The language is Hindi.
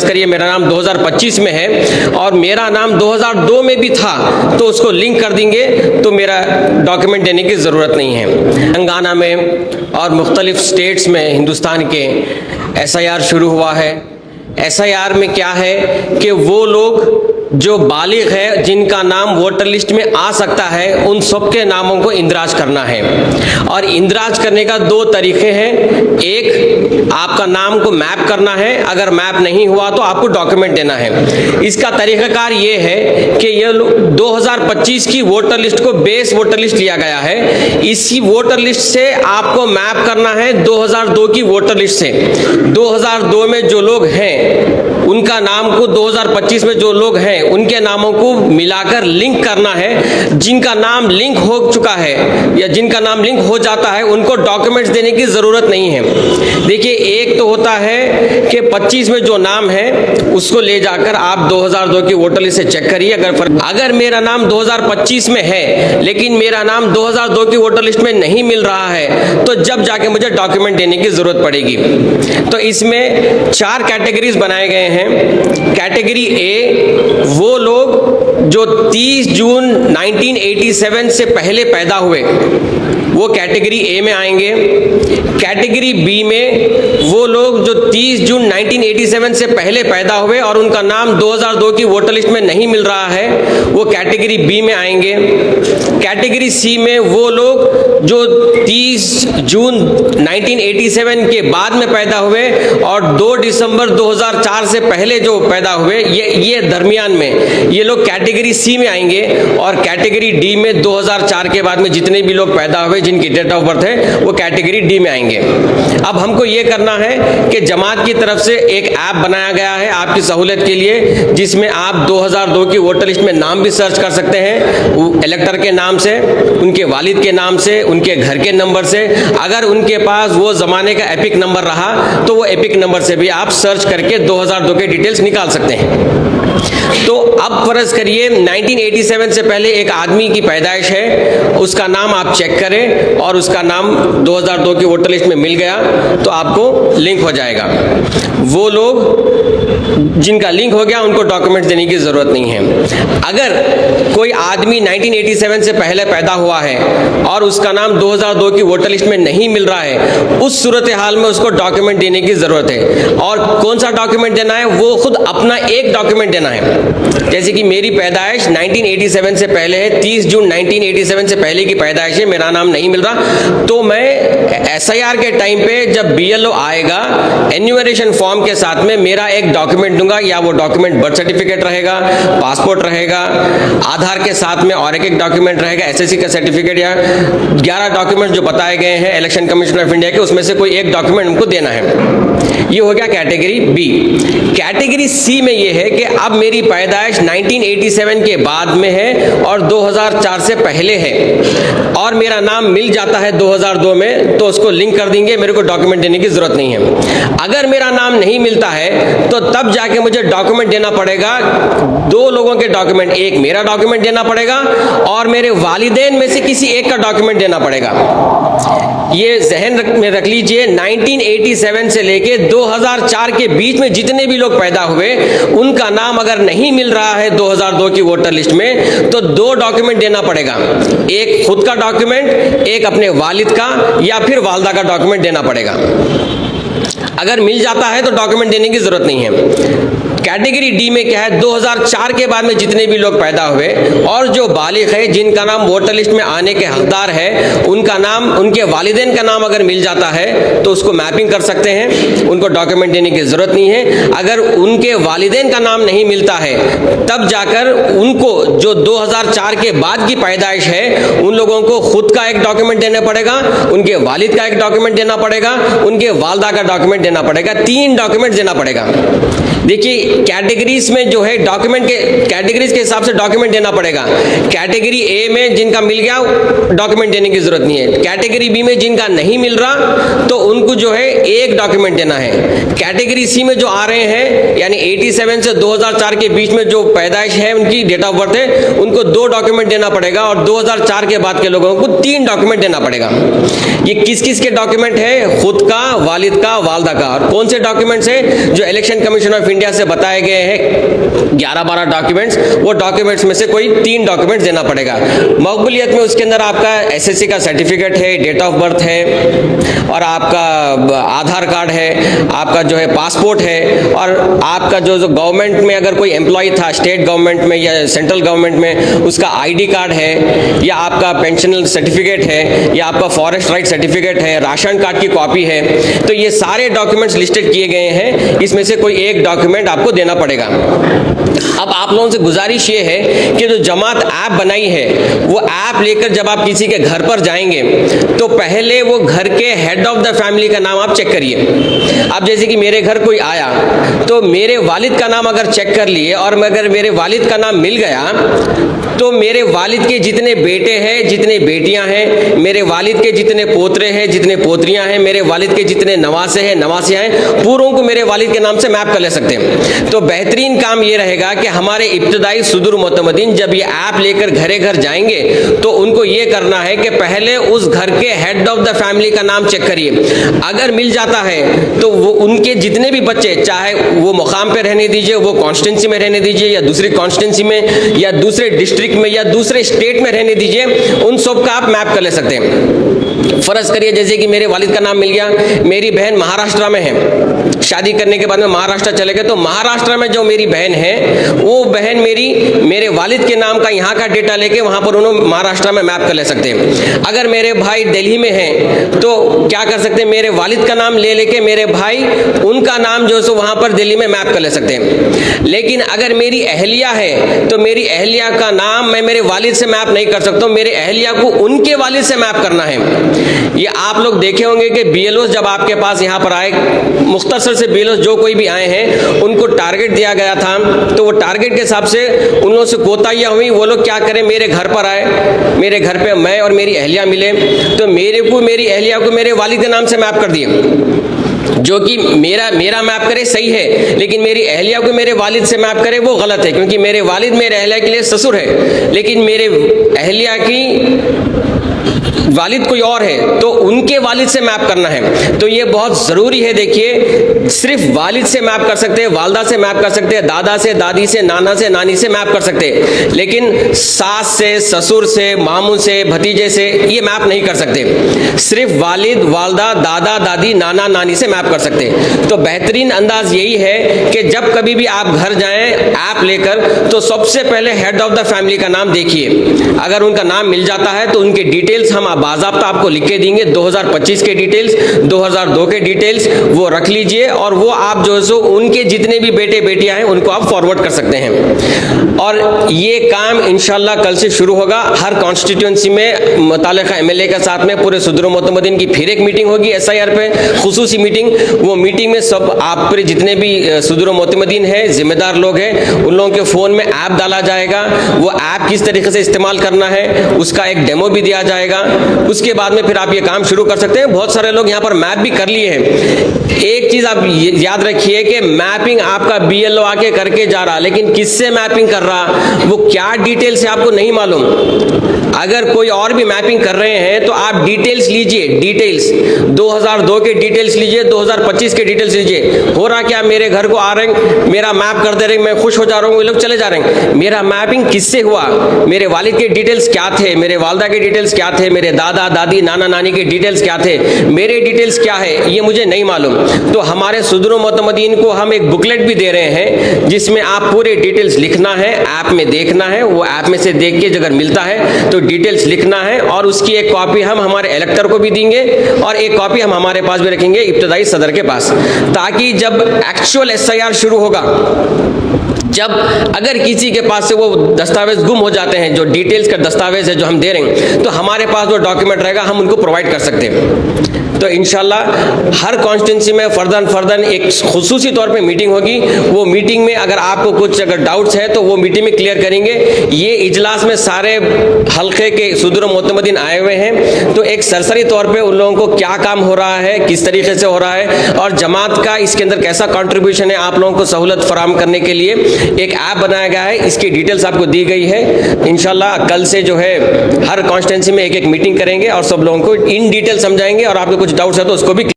करिए मेरा नाम 2025 में है और मेरा नाम 2002 में भी था तो उसको लिंक कर देंगे तो मेरा डॉक्यूमेंट देने की ज़रूरत नहीं है। तेलंगाना में और मुख्तलिफ स्टेट्स में हिंदुस्तान के SIR शुरू हुआ है। SIR में क्या है कि वो लोग जो बालिग है जिनका नाम वोटर लिस्ट में आ सकता है उन सबके नामों को इंदराज करना है। और इंदराज करने का दो तरीके हैं। एक, आपका नाम को मैप करना है, अगर मैप नहीं हुआ तो आपको डॉक्यूमेंट देना है। इसका तरीक़ाकार ये है कि ये 2025 की वोटर लिस्ट को बेस वोटर लिस्ट लिया गया है। इसी वोटर लिस्ट से आपको मैप करना है 2002 की वोटर लिस्ट से। 2002 में जो लोग हैं उनका नाम को 2025 में जो लोग हैं उनके नामों को मिलाकर लिंक करना है। जिनका नाम लिंक हो चुका है या जिनका नाम लिंक हो जाता है उनको डॉक्यूमेंट्स देने की ज़रूरत नहीं है। देखिए, एक तो होता है कि 25 में जो नाम है उसको ले जाकर आप 2002 की वोटर लिस्ट से चेक करिए। अगर मेरा नाम 2025 में है लेकिन मेरा नाम 2002 की वोटर लिस्ट में नहीं मिल रहा है तो जब जाके मुझे डॉक्यूमेंट देने की ज़रूरत पड़ेगी। तो इसमें 4 कैटेगरीज बनाए गए हैं। कैटेगरी ए, वो लोग जो 30 जून 1987 से पहले पैदा हुए वो कैटेगरी ए में आएंगे। कैटेगरी बी में वो लोग जो 30 जून 1987 से पहले पैदा हुए और उनका नाम 2002 की वोटर लिस्ट में नहीं मिल रहा है वो कैटेगरी बी में आएंगे। कैटेगरी सी में वो लोग जो 30 जून 1987 के बाद में पैदा हुए और 2 दिसंबर 2004 से पहले जो पैदा हुए ये दरमियान में ये लोग कैटेगरी सी में आएंगे। और कैटेगरी डी में 2004 के बाद में जितने भी लोग पैदा हुए जिनकी डेट ऑफ बर्थ है वो कैटेगरी डी में आएंगे। अब हमको ये करना है कि जमात की तरफ से एक ऐप बनाया गया है आपकी सहूलियत के लिए, जिसमें आप 2002 की वोटर लिस्ट में नाम भी सर्च कर सकते हैं, इलेक्टर के नाम से, उनके वालिद के नाम से, उनके घर के नंबर से। अगर उनके पास वो ज़माने का एपिक नंबर रहा तो वो एपिक नंबर से भी आप सर्च करके 2002 के डिटेल्स निकाल सकते हैं। तो अब फर्ज करिए 1987 से पहले एक आदमी की पैदाइश है, उसका नाम आप चेक करें और उसका नाम 2002 की वोटर लिस्ट में मिल गया तो आपको लिंक हो जाएगा। वो लोग जिनका लिंक हो गया उनको डॉक्यूमेंट देने की ज़रूरत नहीं है। अगर कोई आदमी 1987 से पहले पैदा हुआ है और उसका नाम 2002 की वोटर लिस्ट में नहीं मिल रहा है, उस सूरत हाल में उसको डॉक्यूमेंट देने की ज़रूरत है। और कौन सा डॉक्यूमेंट देना है? वो खुद अपना एक डॉक्यूमेंट देना है। जैसे कि मेरी पैदाइश 1987 से पहले है, 30 जून 1987 से पहले की पैदाइश है, मेरा नाम नहीं मिल रहा, तो मैं SIR के टाइम पे जब BLO आएगा एन्यूमरेशन फॉर्म के साथ में मेरा एक डॉक्यूमेंट दूंगा, या वो डॉक्यूमेंट बर्थ सर्टिफिकेट रहेगा, पासपोर्ट रहेगा, आधार के साथ में और एक डॉक्यूमेंट रहेगा, SSC का सर्टिफिकेट, या 11 डॉक्यूमेंट जो बताए गए हैं इलेक्शन कमीशन ऑफ इंडिया के, उसमें से कोई एक डॉक्यूमेंट उनको देना है। ये हो गया कैटेगरी बी। कैटेगरी सी में ये है कि अब मेरी पैदाइश 1987 के बाद में है और 2004 से पहले है और मेरा नाम मिल जाता है 2002 में तो उसको लिंक कर देंगे, मेरे को डॉक्यूमेंट देने की जरूरत नहीं है। अगर मेरा नाम नहीं मिलता है तो तब जाके मुझे डॉक्यूमेंट देना पड़ेगा, 2 लोगों के डॉक्यूमेंट, एक मेरा डॉक्यूमेंट देना पड़ेगा और मेरे वालिदैन में से किसी एक का डॉक्यूमेंट देना पड़ेगा। ये जहन में रख लीजिए, 1987 से लेके 2004 के बीच में जितने भी लोग पैदा हुए उनका नाम अगर नहीं मिल रहा है 2002 की वोटर लिस्ट में तो 2 डॉक्यूमेंट देना पड़ेगा, एक खुद का डॉक्यूमेंट, एक अपने वालिद का या फिर वालदा का डॉक्यूमेंट देना पड़ेगा। अगर मिल जाता है तो डॉक्यूमेंट देने की जरूरत नहीं है। कैटेगरी डी में क्या है? 2004 के बाद में जितने भी लोग पैदा हुए और जो बालिग है जिनका नाम वोटर लिस्ट में आने के हकदार है, उनका नाम, उनके वालिदैन का नाम अगर मिल जाता है तो उसको मैपिंग कर सकते हैं, उनको डॉक्यूमेंट देने की ज़रूरत नहीं है। अगर उनके वालिदैन का नाम नहीं मिलता है तब जाकर उनको जो 2004 के बाद की पैदाइश है उन लोगों को खुद का एक डॉक्यूमेंट देना पड़ेगा, उनके वालिद का एक डॉक्यूमेंट देना पड़ेगा, उनके वालदा का डॉक्यूमेंट देना पड़ेगा, 3 डॉक्यूमेंट देना पड़ेगा। देखिए, कैटेगरीज में जो है डॉक्यूमेंट के कैटेगरीज के हिसाब से डॉक्यूमेंट देना पड़ेगा। कैटेगरी ए में जिनका मिल गया डॉक्यूमेंट देने की जरूरत नहीं है। कैटेगरी बी में जिनका नहीं मिल रहा तो उनको जो है एक डॉक्यूमेंट देना है। कैटेगरी सी में जो आ रहे हैं यानी 87 से 2004 के बीच में जो पैदाइश है उनकी डेट ऑफ बर्थ है उनको 2 डॉक्यूमेंट देना पड़ेगा और 2004 के बाद के लोगों को 3 डॉक्यूमेंट देना पड़ेगा। ये किस किस के डॉक्यूमेंट है? खुद का, वालिद का, वालदा का। और कौन से डॉक्यूमेंट्स है? जो इलेक्शन कमीशन ऑफ इंडिया से बताए गए हैं 11-12 डॉक्यूमेंट्स, वो डॉक्यूमेंट्स में से कोई 3 डॉक्यूमेंट्स देना पड़ेगा। मकबूलियत में उसके अंदर आपका एसएससी का सर्टिफिकेट है, डेट ऑफ बर्थ है और आपका आधार कार्ड है, आपका जो है पासपोर्ट है और आपका जो गवर्नमेंट में अगर कोई एम्प्लॉय था स्टेट गवर्नमेंट में या सेंट्रल गवर्नमेंट में उसका आईडी कार्ड है या आपका पेंशनल सर्टिफिकेट है या आपका फॉरेस्ट राइट सर्टिफिकेट है, राशन कार्ड की कॉपी है। तो ये सारे डॉक्यूमेंट्स लिस्टेड किए गए हैं, इसमें से कोई एक डॉक्यूमेंट आपको देना पड़ेगा। अब आप लोगों से गुजारिश ये है कि जो जमात ऐप बनाई है वो ऐप लेकर जब आप किसी के घर पर जाएंगे तो पहले वो घर के हेड ऑफ द फैमिली का नाम आप चेक करिए। अब जैसे कि मेरे घर कोई आया तो मेरे वालिद का नाम अगर चेक कर लिए और अगर मेरे वालिद का नाम मिल गया तो मेरे वालिद के जितने बेटे हैं, जितने बेटियां हैं, मेरे वालिद के जितने पोतरे हैं, जितने पोतरियां हैं, मेरे वालिद के जितने नवासे हैं, नवासियां हैं, पूरों को मेरे वालिद के नाम से मैप कर ले सकते हैं। तो बेहतरीन काम ये रहेगा कि हमारे इब्तदाई सुदूर मोतमदीन जब ये ऐप लेकर घरे घर जाएंगे तो उनको ये करना है कि पहले उस घर के हेड ऑफ द फैमिली का नाम चेक करिए। अगर मिल जाता है तो वो उनके जितने भी बच्चे, चाहे वो मुकाम पे रहने दीजिए, वो कॉन्स्टिट्यूंसी में रहने दीजिए या दूसरी कॉन्स्टिट्यूंसी में या दूसरे डिस्ट्रिक्ट में या दूसरे स्टेट में रहने दीजिए, उन सब का आप मैप कर ले सकते हैं। फर्ज करिए जैसे कि मेरे वालिद का नाम मिल गया, मेरी बहन महाराष्ट्र में है, शादी करने के बाद में महाराष्ट्र चले गए, तो महाराष्ट्र में जो मेरी बहन है वो बहन मेरे वालिद के नाम का यहाँ का डेटा लेके वहाँ पर उन्होंने महाराष्ट्र में मैप कर ले सकते हैं। अगर मेरे भाई दिल्ली में हैं तो क्या कर सकते हैं, मेरे वालिद का नाम ले लेके मेरे भाई उनका नाम जो है वहाँ पर दिल्ली में मैप कर ले सकते हैं। लेकिन अगर मेरी अहलिया है तो मेरी अहलिया का नाम मैं मेरे वालिद से मैप नहीं कर सकता हूँ, मेरे अहलिया को उनके वालिद से मैप करना है। ये आप लोग देखे होंगे कि बीएलओ जब आपके पास यहाँ पर आए, मुख्तसर से बीएलओ जो कोई भी आए हैं उनको टारगेट दिया गया था, तो वो टारगेट के हिसाब से उन लोगों से कोताहियाँ हुई। वो लोग क्या करें, मेरे घर पर आए, मेरे घर पे मैं और मेरी अहलिया मिले तो मेरे को मेरी अहलिया को मेरे वालिद के नाम से मैप कर दिए, जो कि मेरा मैप करे सही है, लेकिन मेरी अहलिया को मेरे वालिद से मैप करे वो गलत है, क्योंकि मेरे वालिद मेरे अहलिया के लिए ससुर है, लेकिन मेरे अहलिया की वालिद कोई और है तो उनके वालिद से मैप करना है। तो ये बहुत ज़रूरी है। देखिए, सिर्फ वालिद से मैप कर सकते हैं, वालदा से मैप कर सकते हैं, दादा से, दादी से, नाना से, नानी से मैप कर सकते हैं, लेकिन सास से, ससुर से, मामू से, भतीजे से ये मैप नहीं कर सकते। सिर्फ वालिद, वालदा, दादा, दादी, नाना, नानी से मैप कर सकते हैं। तो बेहतरीन अंदाज यही है कि जब कभी भी आप घर जाएं ऐप लेकर तो सबसे पहले हेड ऑफ द फैमिली का नाम देखिए। अगर उनका नाम मिल जाता है तो उनके डिटेल्स हम बाज़ाब्ता आपको लिख के देंगे, 2025 के डिटेल्स, 2002 के डिटेल्स वो रख लीजिए और वो आप जो है सो उनके जितने भी बेटे बेटियां हैं उनको आप फॉरवर्ड कर सकते हैं। और ये काम इंशाल्लाह कल से शुरू होगा। हर कॉन्स्टिट्यूंसी में मुतालिका एमएलए के साथ में पूरे सुदूर मोतमदीन की फिर एक मीटिंग होगी एसआईआर पे, खुसूसी मीटिंग। वो मीटिंग में सब आप पूरे जितने भी सुदूर मोतमदीन हैं, जिम्मेदार लोग हैं, उन लोगों के फ़ोन में ऐप डाला जाएगा। वो ऐप किस तरीके से इस्तेमाल करना है उसका एक डेमो भी दिया जाएगा। उसके बाद में फिर आप ये काम शुरू कर सकते हैं। बहुत सारे लोग यहाँ पर मैप भी कर लिए हैं। एक चीज़ आप याद रखिए कि मैपिंग आपका बीएलओ आके करके जा रहा, लेकिन किससे मैपिंग कर रहा, वो क्या डिटेल्स है आपको नहीं मालूम। अगर कोई और भी मैपिंग कर रहे हैं तो आप डिटेल्स लीजिए, डिटेल्स 2002 के डिटेल्स लीजिए, 2025 के डिटेल्स लीजिए। हो रहा क्या, मेरे घर को आ रहे हैं, मेरा मैप कर दे रहे हैं, मैं खुश हो जा रहा हूँ, ये लोग चले जा रहे हैं। मेरा मैपिंग किससे हुआ, मेरे वालिद के डिटेल्स क्या थे, मेरे वालदा के डिटेल्स क्या थे, मेरे दादा दादी नाना नानी के डिटेल्स क्या थे, मेरे डिटेल्स क्या है, ये मुझे नहीं मालूम। तो हमारे सुदूर मोतमदीन को हम एक बुकलेट भी दे रहे हैं जिसमें आप पूरे डिटेल्स लिखना है, ऐप में देखना है, वो ऐप में से देख के अगर मिलता है तो डिटेल्स लिखना है और उसकी एक कॉपी हम हमारे इलेक्टर को भी देंगे और एक कॉपी हम हमारे पास भी रखेंगे इब्तदाई सदर के पास, ताकि जब एक्चुअल एसआईआर शुरू होगा, जब अगर किसी के पास से वो दस्तावेज गुम हो जाते हैं, जो डिटेल्स का दस्तावेज है जो हम दे रहे हैं, तो हमारे पास वो डॉक्यूमेंट रहेगा, हम उनको प्रोवाइड कर सकते हैं। तो इंशाल्लाह हर कॉन्स्टिट्यूंसी में फर्दन एक खुसूसी तौर पे मीटिंग होगी। वो मीटिंग में अगर आपको कुछ अगर डाउट्स है तो वो मीटिंग में क्लियर करेंगे। ये इजलास में सारे हल्के के सुदूर मोतमदीन आए हुए हैं, तो एक सरसरी तौर पे उन लोगों को क्या काम हो रहा है, किस तरीके से हो रहा है और जमात का इसके अंदर कैसा कंट्रीब्यूशन है, आप लोगों को सहूलत फराहम करने के लिए एक ऐप बनाया गया है। इसकी डिटेल्स आपको दी गई है। इंशाल्लाह कल से जो है हर कॉन्स्टिट्यूंसी में एक मीटिंग करेंगे और सब लोगों को इन डिटेल समझाएंगे और आपको कुछ डाउट्स है तो उसको भी